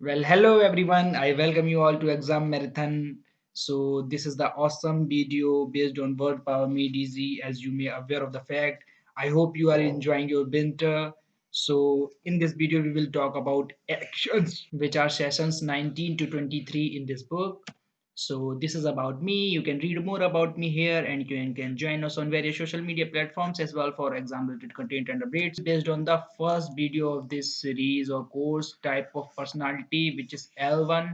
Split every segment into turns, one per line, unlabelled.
Well, hello everyone. I welcome you all to Exam Marathon. So this is the awesome video based on Word Power Me DZ. As you may aware of the fact, I hope you are enjoying your winter. So in this video, we will talk about actions, which are sessions 19 to 23 in this book. So this is about me. You can read more about me here, and you can join us on various social media platforms as well for exam related content and updates based on the first video of this series or course type of personality, which is L1.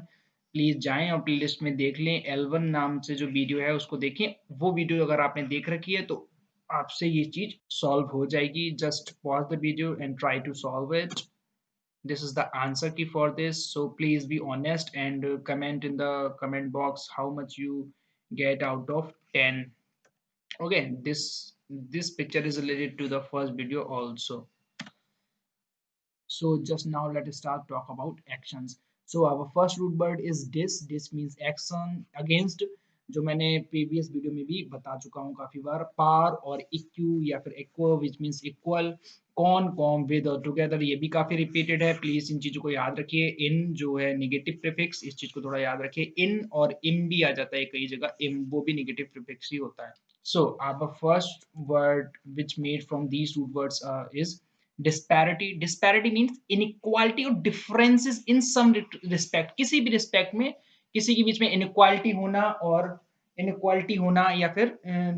Please जाएं और playlist में देख लें L1 नाम से जो video है उसको देखें। वो वीडियो अगर आपने देख रखी है तो आपसे ये चीज सॉल्व हो जाएगी। Just pause the video and try to solve it. This is the answer key for this, so please be honest and comment in the comment box how much you get out of 10. Okay, this picture is related to the first video also. So just now let us start talk about actions. So our first root word is this means action against, जो मैंने previous video में भी बता चुका हूँ काफी बार। पार और इक्यू या फिर equal which means equal. Con com with और टुगेदर ये भी काफी रिपीटेड है, प्लीज इन चीजों को याद रखिए। इन जो है निगेटिव प्रीफिक्स, इस चीज को थोड़ा याद रखिए। इन और इम भी आ जाता है कई जगह, इम वो भी निगेटिव प्रीफिक्स ही होता है। So our first word which made from these root words is disparity. Disparity means inequality or differences in some respect. किसी भी respect में किसी के बीच में inequality होना और inequality होना या फिर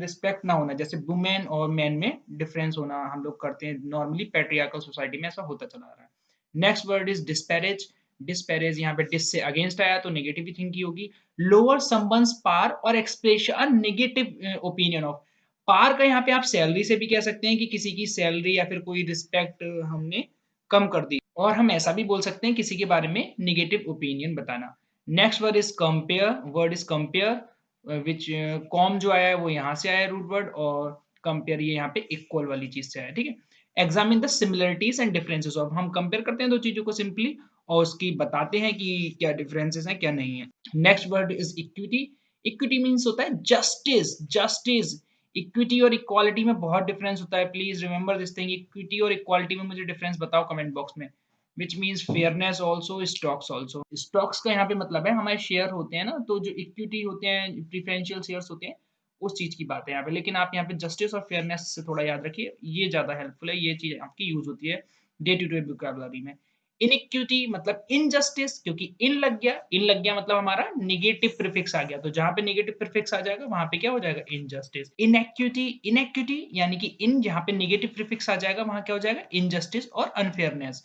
respect ना होना, जैसे women और men में difference होना हम लोग करते हैं normally patriarchal society में ऐसा होता चला आ रहा है। Next word is disparage. Disparage यहाँ पे डिस से अगेंस्ट आया तो नेगेटिव थिंग की होगी। लोअर समवन्स पार और express a negative opinion of. Par का यहाँ पे आप सैलरी से भी कह सकते हैं कि किसी की सैलरी या फिर कोई रिस्पेक्ट हमने कम कर दी, और हम ऐसा भी बोल सकते हैं किसी के बारे में नेगेटिव ओपिनियन बताना। Next word is compare. Word is compare which com जो आया है वो यहाँ से आया है रूट वर्ड, और कंपेयर ये यहाँ पे इक्वल वाली चीज से आया है। ठीक है, examine the similarities and differences of, हम कंपेयर करते हैं दो चीजों को सिंपली और उसकी बताते हैं कि क्या डिफरेंसेस हैं क्या नहीं है। Next word is equity. Equity means होता है जस्टिस। जस्टिस, इक्विटी और इक्वालिटी में बहुत डिफरेंस होता है, please remember this thing. Equity और इक्वालिटी में मुझे डिफरेंस बताओ कमेंट बॉक्स में। Which means fairness also, stocks also. Stocks का यहाँ पे मतलब है हमारे शेयर होते हैं ना, तो जो इक्विटी होते हैं प्रीफरेंशियल शेयर्स होते हैं उस चीज की बात है यहाँ पे। लेकिन आप यहाँ पे जस्टिस और फेयरनेस से थोड़ा याद रखिए, ये ज्यादा हेल्पफुल है, ये चीज आपकी यूज होती है डे टू डे वोकैबुलरी में। इनइक्विटी मतलब इनजस्टिस, क्योंकि इन लग गया, इन लग गया मतलब हमारा निगेटिव प्रीफिक्स आ गया, तो जहां पे निगेटिव प्रीफिक्स आ जाएगा वहां पे क्या हो जाएगा, इनजस्टिस। इनइक्विटी, इनइक्विटी यानी कि इन जहां पे निगेटिव प्रीफिक्स आ जाएगा वहां क्या हो जाएगा, इनजस्टिस और unfairness.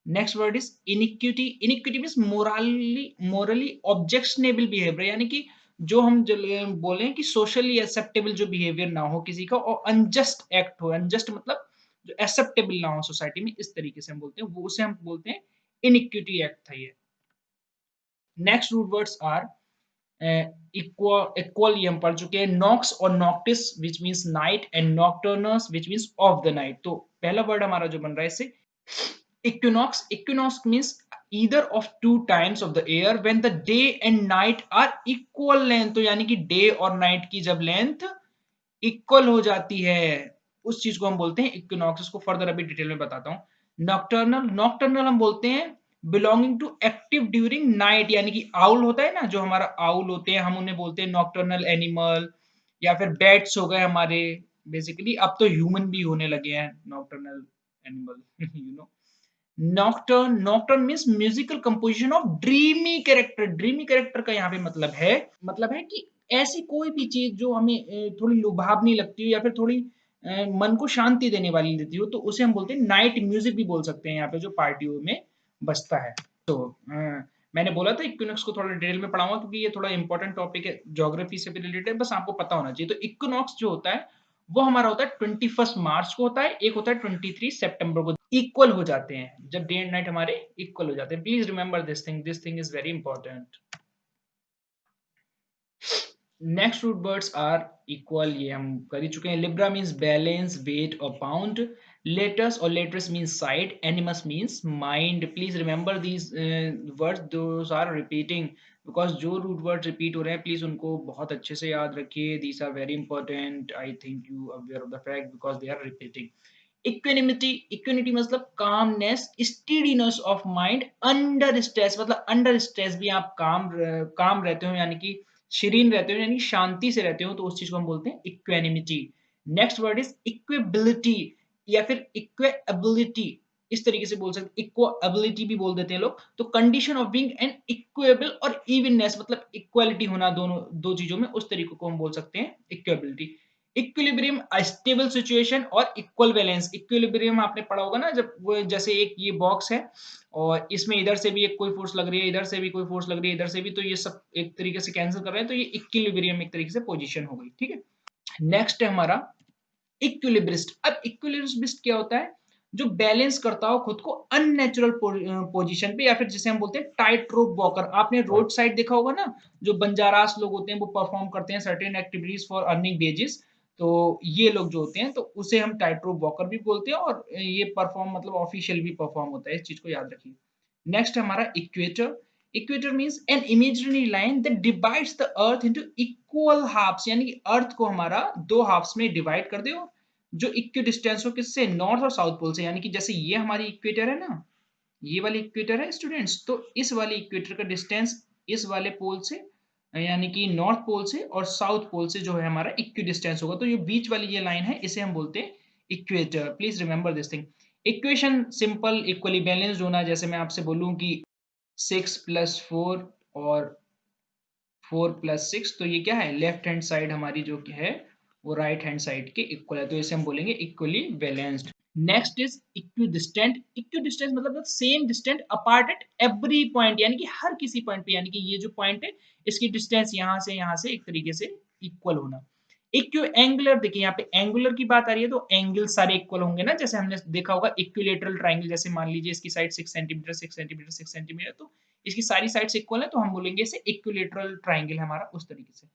Next word is iniquity. Iniquity means morally morally objectionable behaviour, यानी कि जो हम बोले कि सोशली एक्सेप्टेबल जो बिहेवियर ना हो किसी का, और अनजस्ट एक्ट हो। अनजस्ट मतलब जो एक्सेप्टेबल ना हो सोसाइटी में, इस तरीके से हम बोलते हैं, वो उसे हम बोलते हैं इनिक्विटी एक्ट था ये। Next root words are equal. Equal ये हम पढ़ चुके हैं। नॉक्स और noctis which means night, and nocturnus which means of the night. तो पहला वर्ड हमारा जो बन रहा है इससे equinox. Equinox means either of two times of the year when the day and night are equal length। तो यानी कि डे और नाइट की जब लेंथ इक्वल हो जाती है उस चीज को हम बोलते हैं इक्विनॉक्स। इसको फर्दर अभी डिटेल में बताता हूं। नॉक्टर्नल, नॉक्टर्नल हम बोलते हैं belonging to active during night, यानी कि आउल होता है ना, जो हमारा आउल होते हैं हम उन्हें बोलते हैं नॉक्टर्नल एनिमल, या फिर बैट्स हो गए हमारे। बेसिकली अब तो ह्यूमन भी होने लगे हैं nocturnal animal you know. Nocturne, Nocturne means musical composition of dreamy character. Dreamy character का यहाँ पे मतलब है कि ऐसी कोई भी चीज जो हमें थोड़ी लुभावनी लगती हो या फिर थोड़ी मन को शांति देने वाली देती हो, तो उसे हम बोलते हैं नाइट म्यूजिक भी बोल सकते हैं यहाँ पे, जो पार्टियों में बजता है। तो मैंने बोला था इक्विनॉक्स को थोड़ा डिटेल में पढ़ाऊंगा क्योंकि ये थोड़ा इंपॉर्टेंट टॉपिक है, ज्योग्राफी से भी रिलेटेड है, बस आपको पता होना चाहिए। तो इक्विनॉक्स जो होता है वो हमारा होता है 21 मार्च को होता है, एक होता है 23 सितंबर को। इक्वल हो जाते हैं जब डे एंड नाइट हमारे इक्वल हो जाते हैं। Please remember this thing is very important. Next root words are equal, ये हम कर ही चुके हैं। लिब्रा मींस बैलेंस, वेट और पाउंड। लेटस और lateris means side. Animus means mind. Please remember these words, those are repeating, because जो root word repeat हो रहे हैं प्लीज उनको बहुत अच्छे से याद रखिए। These are very important, I think you aware of the fact because they are repeating. Equanimity, equanimity मतलब calmness, steadiness of mind under stress, मतलब अंडर स्ट्रेस भी आप काम रहते हो, यानी कि शीरीन रहते हो, यानी शांति से रहते हो, तो उस चीज को हम बोलते हैं इक्वेनिमिटी। नेक्स्ट वर्ड इज इक्वेबिलिटी या फिर इक्वेबिलिटी, इस तरीके से बोल सकते, इक्वेबिलिटी भी बोल देते हैं लोग। तो condition of being an equal और इवननेस, मतलब इक्वालिटी होना दोनों दो चीजों में, उस तरीके को हम बोल सकते हैं इक्वेबिलिटी। इक्विलिब्रियम स्टेबल सिचुएशन और इक्वल बैलेंस। इक्विलिब्रियम आपने पढ़ा होगा ना, जब वो जैसे एक ये बॉक्स है और इसमें इधर से भी एक कोई फोर्स लग रही है, इधर से भी कोई फोर्स लग रही है, इधर से भी, तो ये सब एक तरीके से कैंसिल कर रहे हैं, तो ये इक्विलिब्रियम एक तरीके से पोजीशन हो गई, ठीक है। नेक्स्ट है हमारा इक्विलिब्रिस्ट। अब इक्विलिब्रिस्ट क्या होता है? जो बैलेंस करता हो खुद को अननेचुरल पोजीशन पे, या फिर जिसे हम बोलते हैं टाइट रोप वॉकर। आपने रोड साइड देखा होगा ना, जो बंजारास लोग होते हैं वो परफॉर्म करते हैं certain activities for earning wages, तो ये लोग जो होते हैं तो उसे हम टाइट रोप वॉकर भी बोलते हैं, और ये परफॉर्म मतलब ऑफिशियल भी परफॉर्म होता है, इस चीज को याद रखिए। नेक्स्ट हमारा equator. Equator means an imaginary line that divides the earth into equal halves, यानी कि अर्थ को हमारा दो हाफ्स में डिवाइड कर दो, जो इक्वी डिस्टेंस हो किससे, नॉर्थ और साउथ पोल से। यानी कि जैसे ये हमारी इक्वेटर है ना, ये वाली इक्वेटर है स्टूडेंट्स, तो इस वाली इक्वेटर का डिस्टेंस इस वाले पोल से, यानी कि नॉर्थ पोल से और साउथ पोल से जो है हमारा इक्वी डिस्टेंस होगा, तो ये बीच वाली ये लाइन है, इसे हम बोलते हैं equator. Please remember this thing. Equation simple equally balanced होना, जैसे मैं आपसे बोलूं कि 6+4 और 4+6, तो ये क्या है, लेफ्ट हैंड साइड हमारी जो है वो राइट हैंड साइड के इक्वल है, तो इसे हम बोलेंगे equally balanced. Next is equidistant. Equidistance मतलब same distant apart at every point, यानी कि हर किसी पॉइंट पे, यानी कि ये जो पॉइंट है इसकी डिस्टेंस यहाँ से एक तरीके से इक्वल होना। इक्व एंगुलर, देखिए यहाँ पे एंगुलर की बात आ रही है, तो एंगल सारे इक्वल होंगे ना, जैसे हमने देखा होगा इक्विलेटरल ट्राइंगल, जैसे मान लीजिए इसकी साइड 6 सेंटीमीटर 6 सेंटीमीटर 6 सेंटीमीटर, तो इसकी सारी साइड्स इक्वल है, तो हम बोलेंगे इसे इक्विलेटरल ट्राइंगल हमारा उस तरीके से।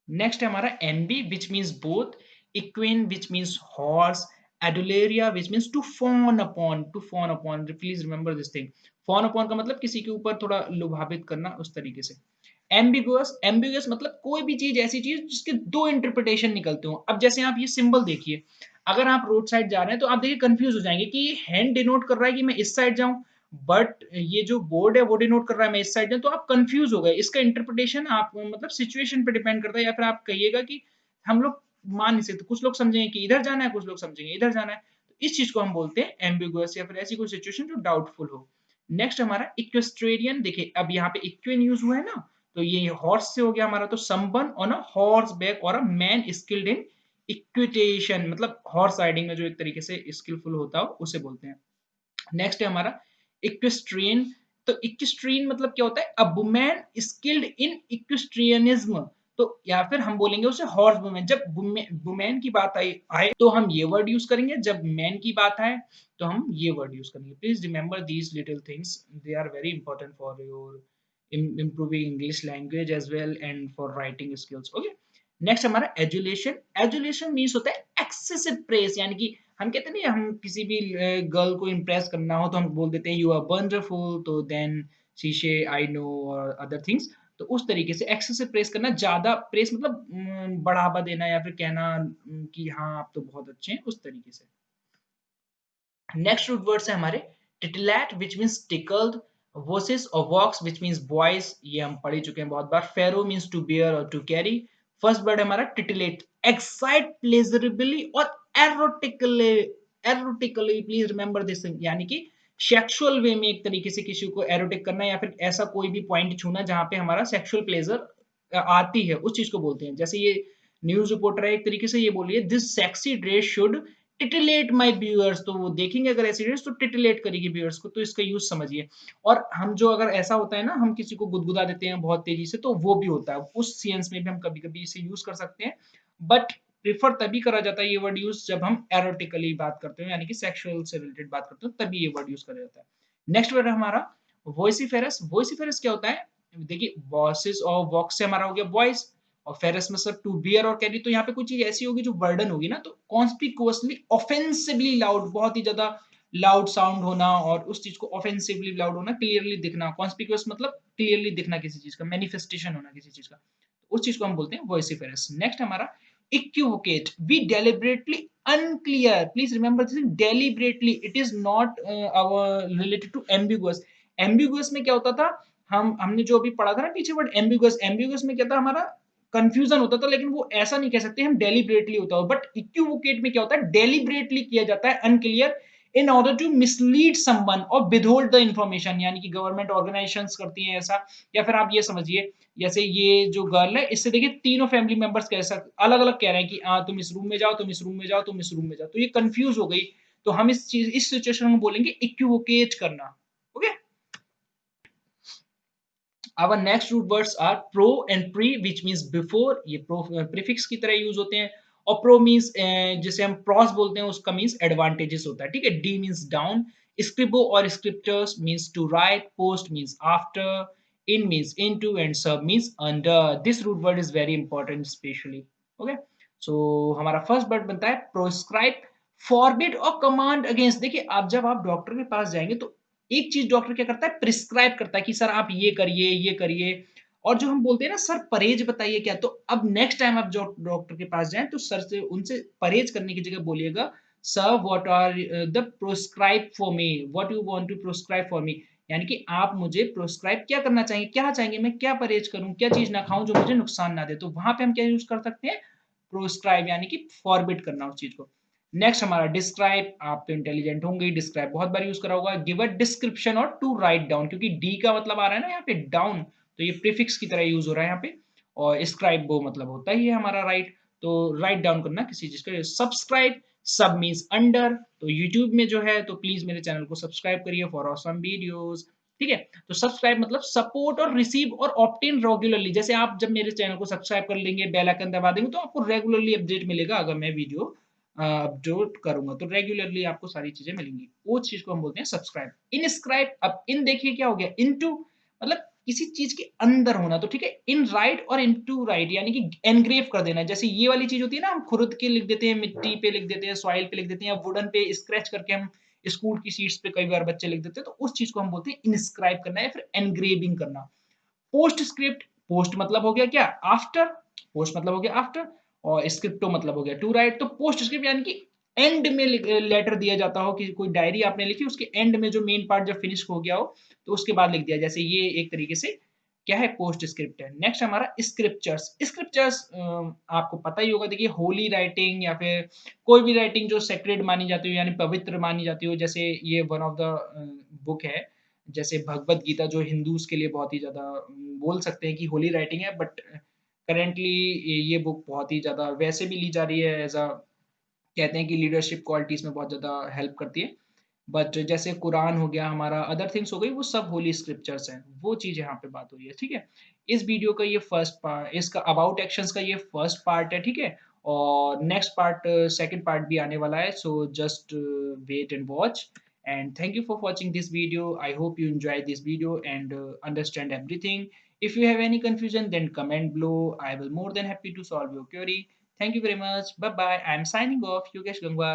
नेक्स्ट है हमारा ambi which means both, equine which means horse, adularia which means to fawn upon, to fawn upon, please remember this thing. Fawn upon का मतलब किसी के ऊपर थोड़ा लुभावित करना, उस तरीके से। एम्बिगुअस, एम्बिगुअस मतलब कोई भी चीज, ऐसी चीज जिसके दो इंटरप्रिटेशन निकलते हो। अब जैसे आप ये सिंबल देखिए, अगर आप रोड साइड जा रहे हैं तो आप देखिए कंफ्यूज हो जाएंगे कि ये हैंड डिनोट कर रहा है कि मैं इस साइड जाऊं, बट ये जो बोर्ड है वो डिनोट कर रहा है मैं इस साइड जाऊं, तो आप कंफ्यूज हो गए। इसका इंटरप्रिटेशन आप मतलब सिचुएशन पे डिपेंड करता है, या फिर आप कहिएगा कि हम लोग मान नहीं सकते, कुछ लोग समझेंगे कि इधर जाना है, कुछ लोग समझेंगे इधर जाना है, तो इस चीज को हम बोलते हैं एम्बिगुअस, या फिर ऐसी कोई सिचुएशन जो डाउटफुल हो। नेक्स्ट हमारा इक्वेस्ट्रेरियन। देखिए अब यहाँ पे इक्विन यूज हुआ है ना, तो ये हॉर्स से हो गया हमारा, तो someone on a horse back और अ मैन स्किल्ड इन इक्विटेशन, मतलब हॉर्स राइडिंग में जो एक तरीके से स्किलफुल होता हो उसे बोलते हैं। नेक्स्ट है हमारा इक्वेस्ट्रियन। तो इक्वेस्ट्रियन मतलब क्या होता है, अ वुमन स्किल्ड इन इक्वेस्ट्रियनिज्म, तो या फिर हम बोलेंगे उसे हॉर्स वुमेन। जब वुमेन की बात आए तो हम ये वर्ड यूज करेंगे, जब मैन की बात आए तो हम ये वर्ड यूज करेंगे। Please remember these little things, they are very important for your improving English language as well and for writing skills. Okay. Next हमारा एजुलेशन। एजुलेशन मीन्स होता है एक्सेसिव प्रेस, यानी कि हम कहते हैं ना, हम किसी भी गर्ल को इम्प्रेस करना हो तो हम बोल देते हैं यू आर वंडरफुल, तो देन शी से आई नो और अदर थिंग्स, तो उस तरीके से एक्सेसिव प्रेस करना, ज्यादा प्रेस मतलब बढ़ावा देना, या फिर कहना कि हाँ आप तो बहुत अच्छे हैं, उस तरीके से। नेक्स्ट रूट वर्ड्स है हमारे टिटलैट विच मीन्स टिकल्ड, वोसिस और वॉक्स विच मीन्स वॉइस, ये हम पढ़ चुके हैं बहुत बार। फेरो मीन्स टू बियर और टू कैरी। फर्स्ट वर्ड है हमारा टिटिलेट, एक्साइट प्लेजरेबली और एरोटिकली, एरोटिकली, प्लीज रिमेंबर दिस, यानी कि सेक्सुअल वे में एक तरीके से किसी को एरोटिक करना, या फिर ऐसा कोई भी पॉइंट छूना जहां पे हमारा सेक्सुअल प्लेजर आती है, उस चीज को बोलते हैं। जैसे ये न्यूज रिपोर्टर है, एक तरीके से ये बोलिए this sexy dress should titillate my viewers, तो वो देखेंगे अगर ऐसी ड्रेस तो टिटिलेट करेगी व्यूअर्स को, तो इसका यूज समझिए। और हम जो अगर ऐसा होता है ना, हम किसी को गुदगुदा देते हैं बहुत तेजी से, तो वो भी होता है, उस सेंस में भी हम कभी कभी इसे यूज कर सकते हैं, बट प्रिफर तभी करा जाता है ये वर्ड यूज जब हम एरोटिकली बात करते हैं, यानी कि सेक्सुअल से रिलेटेड बात करते हैं, तभी ये वर्ड यूज करा जाता है। नेक्स्ट वर्ड है हमारा वॉइसिफेरस। वॉइसिफेरस क्या होता है, देखिए वॉइसेस और वॉक्स से हमारा हो गया वॉइस, और फेरस में सर टू बियर और कैरी, तो यहाँ पे कोई चीज ऐसी होगी जो बर्डन होगी ना, तो कॉन्स्पिकुअसली ऑफेंसिवली लाउड, बहुत ही ज्यादा लाउड साउंड होना, और उस चीज को ऑफेंसिवली लाउड होना, क्लियरली दिखना। कॉन्स्पिकुअस मतलब क्लियरली दिखना किसी चीज का, मैनिफेस्टेशन होना किसी चीज का, तो उस चीज को हम बोलते हैं वॉइसिफेरस। नेक्स्ट हमारा equivocate, we deliberately unclear. Please remember this, deliberately. It is not our related to ambiguous. Ambiguous में क्या होता था, हमने जो अभी पढ़ा था ना पीछे वर्ड ambiguous, ambiguous में क्या था, हमारा कंफ्यूजन होता था, लेकिन वो ऐसा नहीं कह सकते हम डेलिबरेटली होता हो, बट इक्विवोकेट में क्या होता है, डेलिबरेटली किया जाता है, unclear, in order to mislead someone और विदहोल्ड द इंफॉर्मेशन, यानी कि गवर्नमेंट ऑर्गेनाइजेशंस करती हैं ऐसा। या फिर आप ये समझिए, जैसे ये जो गर्ल है, इससे देखिए तीनों फैमिली मेंबर्स कैसा अलग अलग कह रहे हैं कि हाँ तुम इस रूम में जाओ, तुम इस रूम में जाओ, तुम इस रूम में जाओ, तो ये कंफ्यूज हो गई। तो हम इस चीज, इस सिचुएशन में बोलेंगे इक्विवोकेट करना। Okay, our next root words are pro and pre, which means before, ये pro prefix की तरह यूज होते हैं। और pro means जिसे हम pros बोलते हैं, उसका means advantages होता है, ठीक है। D means down, scribo और scriptures means to write, post means after, in means into, and sub means under. This root word is very important especially. Okay, so हमारा first word बनता है proscribe, forbid और command against। देखिए आप जब आप doctor के पास जाएंगे तो एक चीज डॉक्टर क्या करता है, प्रिस्क्राइब करता है कि सर आप ये करिए, ये करिए। और जो हम बोलते हैं ना सर परहेज बताइए क्या, तो अब नेक्स्ट टाइम आप जो डॉक्टर के पास जाएं तो सर से उनसे परहेज करने की जगह बोलिएगा, sir what are the proscribe for me, what you want to proscribe for me, यानी कि आप मुझे प्रोस्क्राइब क्या करना चाहेंगे, क्या चाहेंगे, मैं क्या परहेज करूं, क्या चीज ना खाऊं जो मुझे नुकसान ना दे। तो वहां पे हम क्या यूज कर सकते हैं, प्रोस्क्राइब, यानी कि फॉरबिड करना उस चीज को। नेक्स्ट हमारा डिस्क्राइब, आप तो इंटेलिजेंट होंगे, डिस्क्राइब बहुत बार यूज करा होगा। गिव अ डिस्क्रिप्शन और टू राइट डाउन, क्योंकि डी का मतलब आ रहा है ना यहाँ पे डाउन, तो ये प्रीफिक्स की तरह यूज हो रहा है यहाँ पे। और स्क्राइब वो मतलब होता ही है हमारा राइट, तो राइट डाउन करना किसी चीज का। सब्सक्राइब, सब मीन्स अंडर, तो यूट्यूब में जो है तो प्लीज मेरे चैनल को सब्सक्राइब करिए फॉर ऑसम वीडियोस, ठीक है। तो सब्सक्राइब मतलब सपोर्ट और रिसीव और ऑप्टेन रेगुलरली, जैसे आप जब मेरे चैनल को सब्सक्राइब कर लेंगे, बेल आइकन दबा देंगे, तो आपको रेगुलरली अपडेट मिलेगा अगर मैं वीडियो अपलोड करूंगा, तो रेगुलरली आपको सारी चीजें मिलेंगी, वो चीज को हम बोलते हैं सब्सक्राइब। इनस्क्राइब, अब इन देखिए क्या हो गया, इनटू मतलब किसी चीज के अंदर होना, तो ठीक है। इन राइट और इनटू राइट, यानी कि एनग्रेव कर देना। जैसे ये वाली चीज होती है ना, हम खुद के लिख देते हैं, मिट्टी पे लिख देते हैं, सॉइल पे लिख देते हैं, या वुडन पे स्क्रैच करके हम स्कूल की शीट्स पे कई बार बच्चे लिख देते हैं, तो उस चीज को हम बोलते हैं इनस्क्राइब करना या फिर एनग्रेविंग करना। पोस्ट स्क्रिप्ट, पोस्ट मतलब हो गया क्या, आफ्टर, पोस्ट मतलब हो गया आफ्टर, और स्क्रिप्टो मतलब हो गया टू राइट। तो पोस्ट स्क्रिप्ट यानी कि एंड में लेटर दिया जाता हो, कि कोई डायरी आपने लिखी, उसके एंड में जो मेन पार्ट जब फिनिश हो गया हो तो उसके बाद लिख दिया, जैसे ये एक तरीके से क्या है, पोस्ट स्क्रिप्ट है। नेक्स्ट हमारा स्क्रिप्चर्स, स्क्रिप्चर्स आपको पता ही होगा, देखिए होली राइटिंग या फिर कोई भी राइटिंग जो सेक्रेड मानी जाती हो, यानी पवित्र मानी जाती हो, जैसे ये वन ऑफ द बुक है, जैसे भगवत गीता जो हिंदूज के लिए बहुत ही ज्यादा बोल सकते हैं कि होली राइटिंग है, बट करेंटली ये बुक बहुत ही ज्यादा वैसे भी ली जा रही है एज अ, कहते हैं कि लीडरशिप क्वालिटीज में बहुत ज्यादा हेल्प करती है। बट जैसे कुरान हो गया हमारा, अदर थिंग्स हो गई, वो सब होली स्क्रिप्चर्स हैं, वो चीज यहाँ पे बात हुई है, ठीक है। इस वीडियो का ये फर्स्ट पार्ट, इसका अबाउट एक्शंस का ये फर्स्ट पार्ट है, ठीक है। और नेक्स्ट पार्ट, सेकंड पार्ट भी आने वाला है, so just wait and watch. And thank you for watching this video. I hope you enjoyed this video and understand everything. If you have any confusion, then comment below. I will more than happy to solve your query. Thank you very much. Bye bye. I am signing off. Yogesh Gangwar.